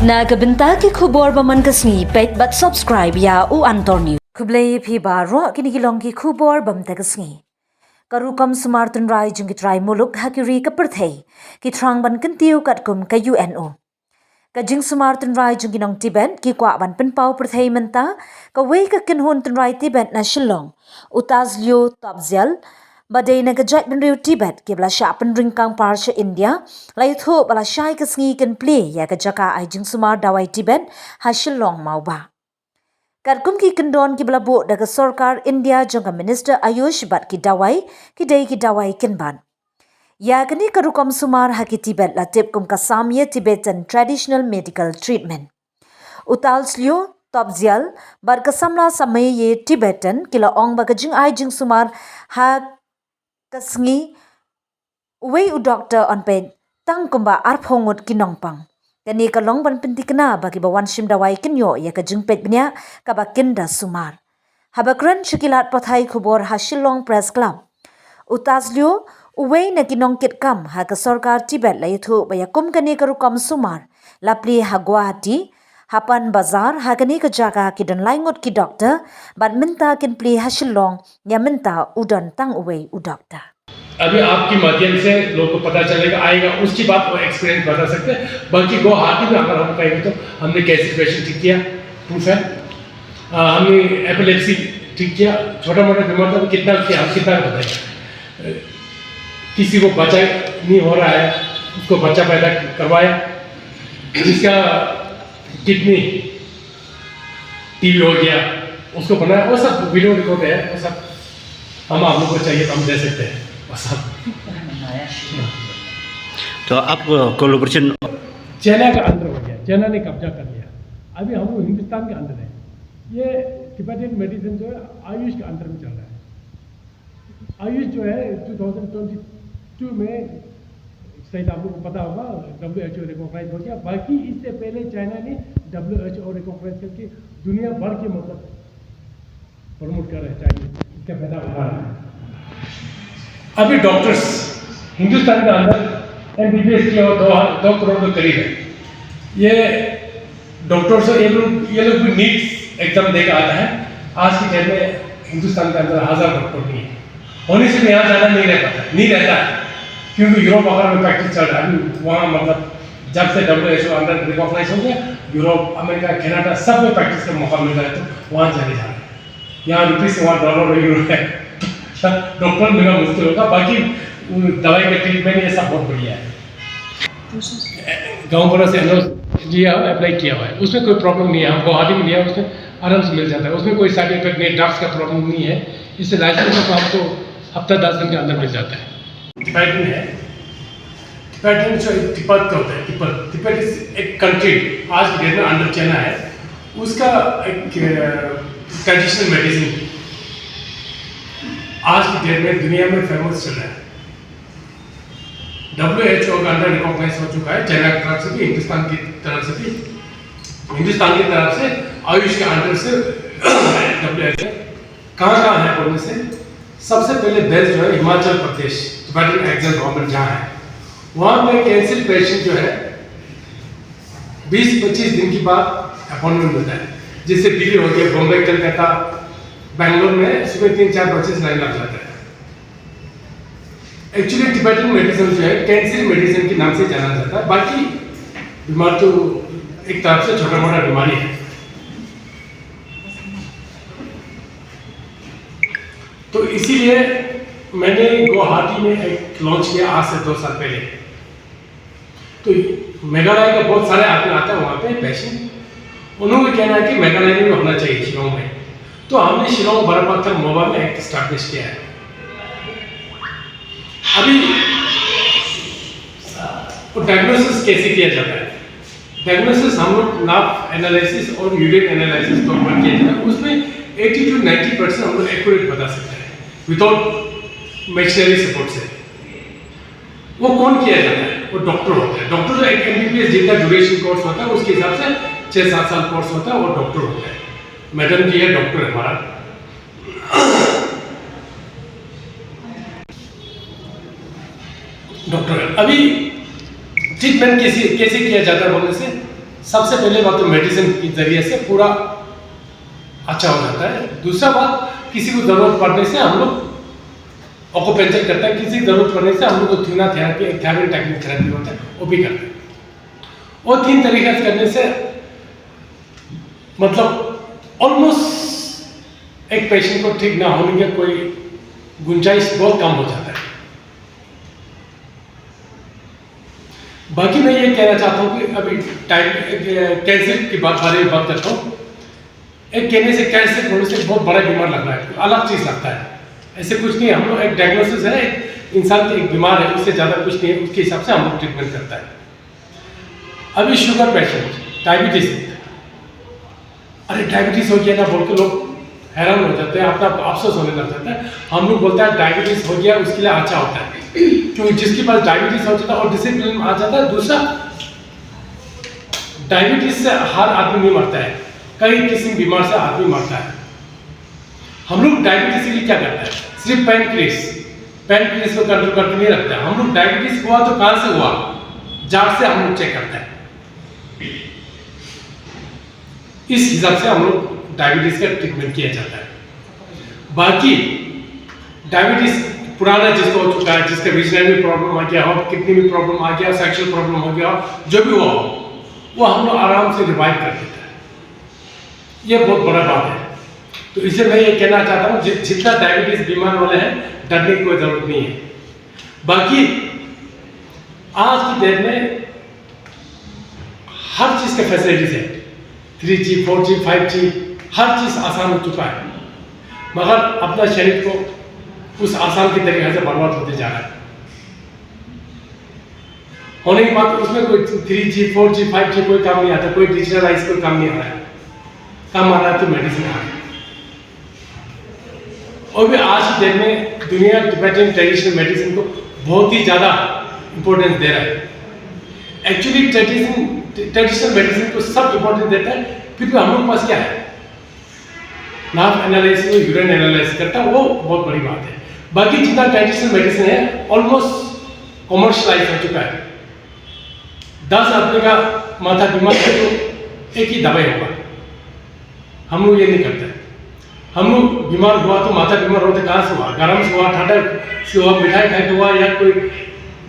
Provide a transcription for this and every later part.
Nagabenta ki khubor baman kasni pet but subscribe ya u antor new. Kublay phi baro kinigilong ki khubor bam tagasni. Karukam sumartun rai jungi try muluk hakiri kaperthei ki trang ban kentiu katkum ka UNO. Kajing sumartun rai jungi nong Tibet ki kwa ban penpau perthei menta ka wei ka kinhun tun rai Tibet na Shillong. Utazliu Tabzial Badai na gajak ben riu Tibet ki bala syapen ringkang parsha India lai thu bala syai ka sngi kan play ya gajaka ai jing sumar dawai Tibet ha Shillong mau ba. Karkum ki kendon ki bala bu daga sarkar India jangka minister Ayush bat ki dawai kin ban. Ya kini karukom sumar ha ki Tibet la tip kum kasamye Tibetan traditional medical treatment. Utalslio Tabzial bar kasamla samaye Tibetan kila ong bagajing ai jing sumar ha kasngi wei u doctor on pen tang kumba arphongut kinongpang kani kalong ban pentikna bagi bawan shim dawai kinyo ya ka jingpet bnya ka bakinda sumar habakran shikilat pathai khubor ha Shillong press club utazlio wei na kinong kit kam ha ka sarkar Tibet lai thu ba yakum kani karukom sumar lapli ha Guwahati Hapan bazar ha kani ka jaga ki don laingot ki doctor ban minta kin pli ha Shillong ya minta udon tang wei u doctor. अभी आपकी माध्यम से लोगों को पता चलेगा आएगा उसकी बात वो एक्सपीरियंस बता सकते हैं बाकी गुवाहाटी में अगर हम कहेंगे तो हमने कैसे पेशेंट ठीक किया प्रूफ है हमने एपिलेप्सी ठीक किया छोटा मोटा बीमार था कितना किया हम कितना बताएंगे किसी को बच्चा नहीं हो रहा है उसको बच्चा पैदा करवाया जिसका किडनी टीबी हो गया उसको बनाया वो सब वीडियो रिकॉर्ड है वो सब हम आप लोग को चाहिए तो हम दे सकते हैं तो आप कोलैबोरेशन चाइना का अंदर हो गया चाइना ने कब्जा कर लिया अभी हम हिंदुस्तान के अंदर है ये तिब्बतियन मेडिसिन जो है आयुष के अंदर में चल रहा है आयुष जो है 2022 में शायद आप लोगों को पता होगा WHO रिकॉग्नाइज हो गया बाकी इससे पहले चाइना ने WHO रिकॉग्नाइज करके दुनिया भर के मतलब प्रमोट कर रहे हैं चाइनीज इसका फायदा उठा रहे हैं अभी डॉक्टर्स हिंदुस्तान के अंदर MBBS की और 2 करोड़ के करीब है ये डॉक्टर्स ये लोग भी नीट एग्जाम देकर आता है आज की डेट में हिंदुस्तान के अंदर 1000 डॉक्टर नहीं है होने से यहाँ ज़्यादा नहीं रहता है क्योंकि यूरोप वगैरह में प्रैक्टिस चल रहा है अभी वहाँ मतलब जब से WHO अंदर रिकॉग्नाइज हो गया यूरोप अमेरिका कनाडा सब में प्रैक्टिस का मौका मिल रहा है तो वहाँ चले जा रहे हैं यहाँ रुपये से वहाँ डॉलर और यूरो है डॉक्टर मिलना मुश्किल होगा बाकी दवाई का ट्रीटमेंट ये सब बहुत बढ़िया है गाँव बड़ा से लिया अप्लाई किया हुआ है उसमें कोई प्रॉब्लम नहीं है हम गुवाहाटी में लिया उसमें आराम से मिल जाता है उसमें कोई साइड इफेक्ट नहीं ड्रग्स का प्रॉब्लम नहीं है इससे लाइसेंस तो आपको हफ्ता 10 दिन के अंदर मिल जाता है तिब्बतन है तिब्बतन जो तिब्बत का होता है तिब्बत एक कंट्री आज की डेट में अंडर चाइना है उसका एक ट्रेडिशनल मेडिसिन आज की डेट में दुनिया में फेमस चल रहा है WHO का अंडर रिकॉग्नाइज हो चुका है चाइना की तरफ से भी हिंदुस्तान की तरफ से भी हिंदुस्तान की तरफ से आयुष के अंडर से WHO कहाँ है बोलने से सबसे पहले बेस जो है Himachal Pradesh Tibetan action government जहाँ है वहाँ पे कैंसर पेशेंट जो है 20-25 दिन के बाद अपॉइंटमेंट मिलता है जिससे दिल्ली हो गया बॉम्बे कलकत्ता बैंगलोर में सुबह 3-4 बजे से लाइन लग जाता है एक्चुअली तिब्बतन मेडिसिन जो है कैंसर मेडिसिन के नाम से जाना जाता है बाकी बीमार तो एक तरफ से छोटा मोटा बीमारी है तो इसीलिए मैंने गुवाहाटी में एक लॉन्च किया आज से 2 साल पहले तो मेघालय का बहुत सारे आदमी आते हैं वहाँ पे पेशेंट उन्होंने कहना है कि मेघालय में होना चाहिए शिलोंग में तो हमने शिलोंग बरपत्थर मोबा में एक स्टैब्लिश किया है अभी वो डायग्नोसिस कैसे किया जाता है डायग्नोसिस हम लोग नाप एनालिसिस और यूरिन एनालिसिस को किया जाता है उसमें 80 to 90% हम लोग एक्यूरेट बता सकते हैं विदाउट मशीनरी सपोर्ट से वो कौन किया जाता है वो डॉक्टर होता है डॉक्टर जो एक MBBS जितना ड्यूरेशन कोर्स होता है उसके हिसाब से 6-7 साल कोर्स होता है वो डॉक्टर होता है मैडम जी है डॉक्टर है हमारा डॉक्टर अभी ट्रीटमेंट कैसे किया जाता है बोलने से सबसे पहले बात तो मेडिसिन के जरिए से पूरा अच्छा हो जाता है। दूसरा बात, किसी को ज़रूरत पड़ने से हम लोग ऑक्यूपेंचर करते हैं, किसी की ज़रूरत पड़ने से हम लोग को थ्यूना थेरेपी, थेरेपी टेक्निक थेरेपी होता है, वो भी करते हैं। और 3 तरीके से करने से मतलब ऑलमोस्ट एक पेशेंट को ठीक ना होने का कोई गुंजाइश बहुत कम हो जाता है। बाकी मैं ये कहना चाहता हूँ कि अभी कैंसर की बारे में बात करता हूँ। एक कहने से कैंसर होने से बहुत बड़ा बीमार लग रहा है, अलग चीज़ लगता है, ऐसे कुछ नहीं। हम लोग एक डायग्नोसिस है, एक इंसान की एक बीमार है, उससे ज़्यादा कुछ नहीं है, उसके हिसाब से हम लोग ट्रीटमेंट करता है। अभी शुगर पेशेंट, डायबिटीज, अरे डायबिटीज हो गया ना बोल के लोग हैरान हो जाते हैं, अपना अफसोस होने लग जाता है। हम लोग बोलते हैं डायबिटीज हो गया उसके लिए अच्छा होता है, क्योंकि जिसके पास डायबिटीज हो जाता है और डिसिप्लिन आ जाता है। दूसरा, डायबिटीज से हर आदमी नहीं मरता है, कई किस्म बीमार से आदमी मरता है। हम लोग डायबिटीज के लिए क्या करते हैं, सिर्फ पैनक्रियास को कंट्रोल करके नहीं रखते हैं। हम लोग डायबिटीज हुआ तो कहाँ से हुआ, जाट से हम लोग चेक करते हैं। इस हिसाब से हम लोग डायबिटीज का ट्रीटमेंट किया जाता है। बाकी डायबिटीज पुराना जिसको हो चुका है, जिसके रीजनल में प्रॉब्लम आ गया हो, किडनी में प्रॉब्लम आ गया, सेक्सुअल प्रॉब्लम हो गया हो, जो भी हुआ हो, वो हम लोग आराम से रिवाइव कर देते हैं। ये बहुत बड़ा बात है। तो इसलिए मैं ये कहना चाहता हूँ, जितना डायबिटीज बीमार वाले हैं, डरने की कोई जरूरत नहीं है। बाकी आज की डेट में हर चीज़ के फैसिलिटीज है, 3G, 4G, 5G, हर चीज़ आसान हो चुका है, मगर अपना शरीर को उस आसान के तरीके से बर्बाद होते जा रहा है। होने की बात, उसमें कोई 3G, 4G, 5G कोई काम नहीं आता, कोई डिजिटलाइज कोई काम नहीं आ रहा है। काम आ रहा है तो मेडिसिन आ रहा है। और भी आज की डेट में दुनिया टिबेटियन ट्रेडिशनल मेडिसिन को बहुत ही ज़्यादा इंपॉर्टेंस दे रहा है। एक्चुअली ट्रेडिशनल मेडिसिन को सब इंपॉर्टेंस देता है, फिर भी हम लोग पास क्या है, नार्व एनालिसिस, यूरिन एनालिसिस करता है, वो बहुत बड़ी बात है। बाकी जितना ट्रेडिशनल मेडिसिन है ऑलमोस्ट कॉमर्शलाइज हो चुका है। 10 आदमी का माथा बीमार है तो एक ही दवाई होगा, हम लोग ये नहीं करते। हम लोग बीमार हुआ तो माथा बीमार होते कहाँ से हुआ, गर्म से हुआ, ठंडा से हुआ, मिठाई खा के हुआ, या कोई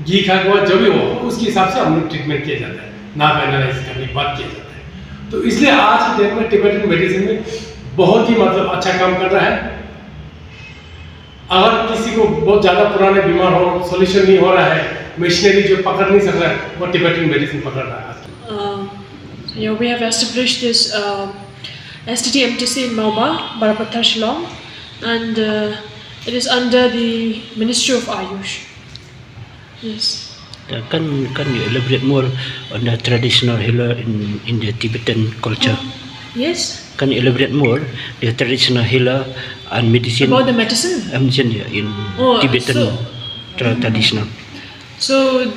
घी खा के हुआ, जो भी हुआ उसके हिसाब से हम लोग ट्रीटमेंट किया जाता है, नार्व एनालिसिस करने के बाद किया जाता है। तो इसलिए आज के डेट में टिबेटियन मेडिसिन में बहुत ही मतलब अच्छा काम कर रहा है। अगर किसी को बहुत ज़्यादा पुराने बीमार हो, सोल्यूशन नहीं हो रहा है, मशीनरी जो पकड़ नहीं सक रहा है, वो टिबेटियन मेडिसिन पकड़ रहा है। We have established this STT-MTC in Mauma, Barapathar, Shillong, and it is under the Ministry of Ayush. Yes. Can you elaborate more on the traditional healer in the Tibetan culture? Yes. Can you elaborate more the traditional healer and medicine? About the medicine? Medicine in Tibetan traditional. So,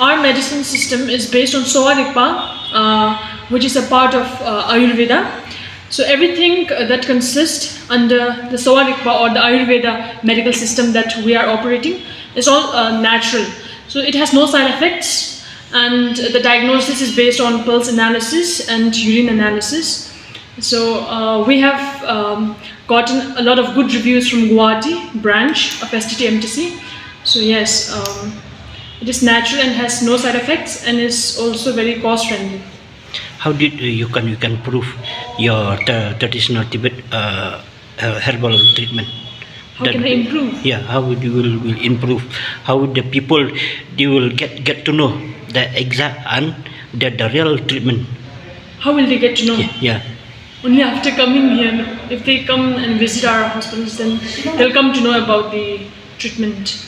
our medicine system is based on Sowa Rigpa, which is a part of Ayurveda. So everything that consists under the Sowa Rigpa or the Ayurveda medical system that we are operating is all natural. So it has no side effects, and the diagnosis is based on pulse analysis and urine analysis. So we have gotten a lot of good reviews from Guwahati branch of STT-MTC. So yes, it is natural and has no side effects, and is also very cost friendly. How did you can prove your traditional Tibet herbal treatment? How can I improve? Yeah, how would you will improve? How would the people they will get to know the exact and the real treatment? How will they get to know? Yeah. Only after coming here. If they come and visit our hospitals, then they'll come to know about the treatment.